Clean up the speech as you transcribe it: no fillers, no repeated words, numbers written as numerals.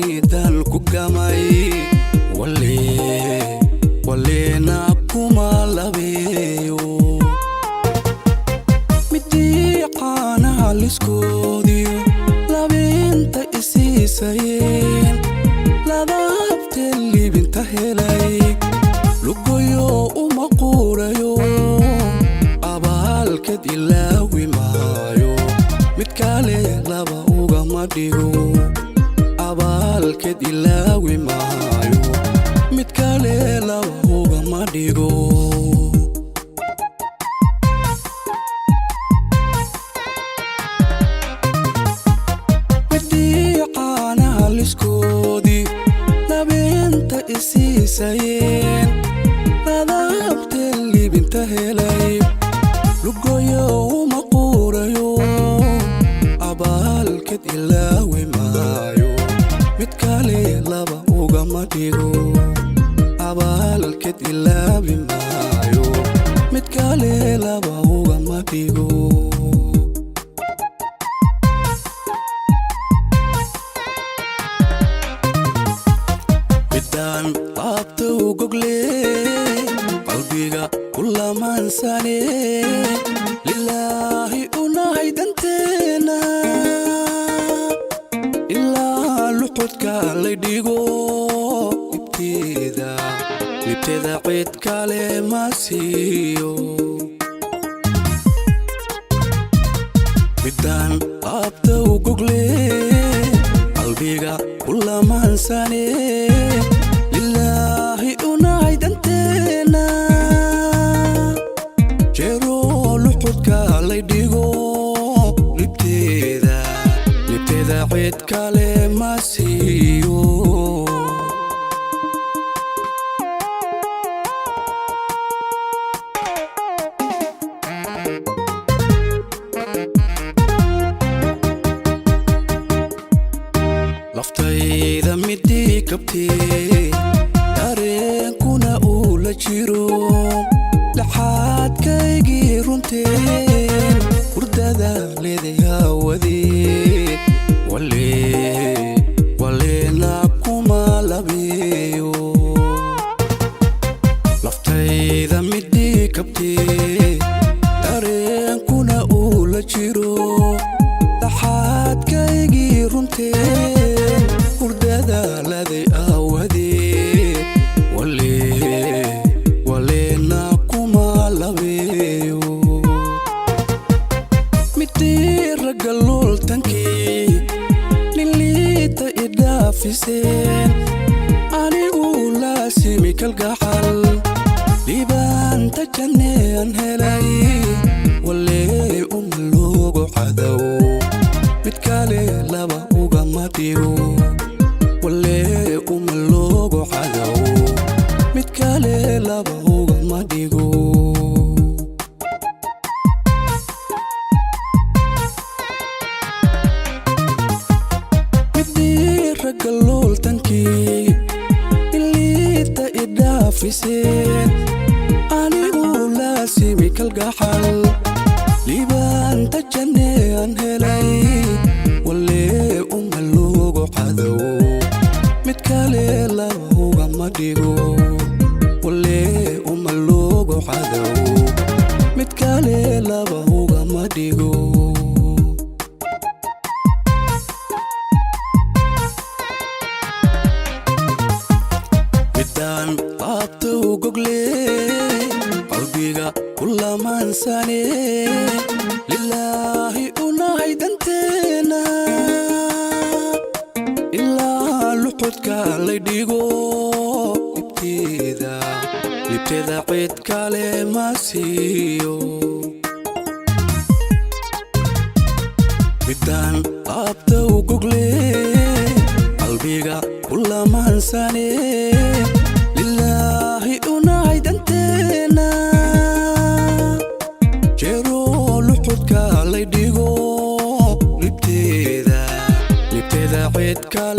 midaan ku gamay waleena kuma labeeyo midii qaanaha liskoodiyo labeenta isiisayeen ladaabte libinta helay lugoyo uma quurayo abaalked ilaawi maayo mid kale laba ugama dhigo abaalked ilaawi maayo mid kale laba ugama dhigo midii qaanaha liskoodii labeenta isiisayeen ladaabte libinta helay lugoyo uma quurayo abaalked ilaawi maayo mid kale laba ugama dhigo abaalked ilaawi maayo mid kale laba ugama dhigo midaan laabta u gogle qalbiga kulamansane lilaahi unahay danteena ilaa luqodka laydhigo libteeda cid kale ma siiyo midaan laabta u gogle qalbiga kulamansane lilaahi unahay danteena jero luqodka laydhigo libteeda cid kale ma siiyo laftayda midii kabtee dareenkuna uu la jiro laxaadkaygii runteen hurdada leedayawadee waleena kuma labeeyo laftayda midii kabtee dareenkuna uu la jiro laxaadkaygii runteen hurdada laday awadee waleena kuma labeeyo midii ragga lultankii niliita idhaafiseen anigu laasimi kalgaxal dhibaanta jannean helay walee uma loogo cadow mid kale laba ugama dhigo walee uma loogo cadow mid kale laba ugama dhigo midii ragga lultankii iliita idhaafiseen anigu laasimi kalgaxal libaanta jannean helay walee uma loogo cadow mid kale laba ugama dhigo walee uma loogo cadow mid kale laba ugama dhigo midaan laabta u gogle qalbiga kulamansane lilaahi unahay danteena ilaa luqodka laydhigo libteeda cid kale ma siiyo midaan laabta u gogle qalbiga kulamansane lilaahi unahay danteena jero luqodka laydhigo libteeda cid kale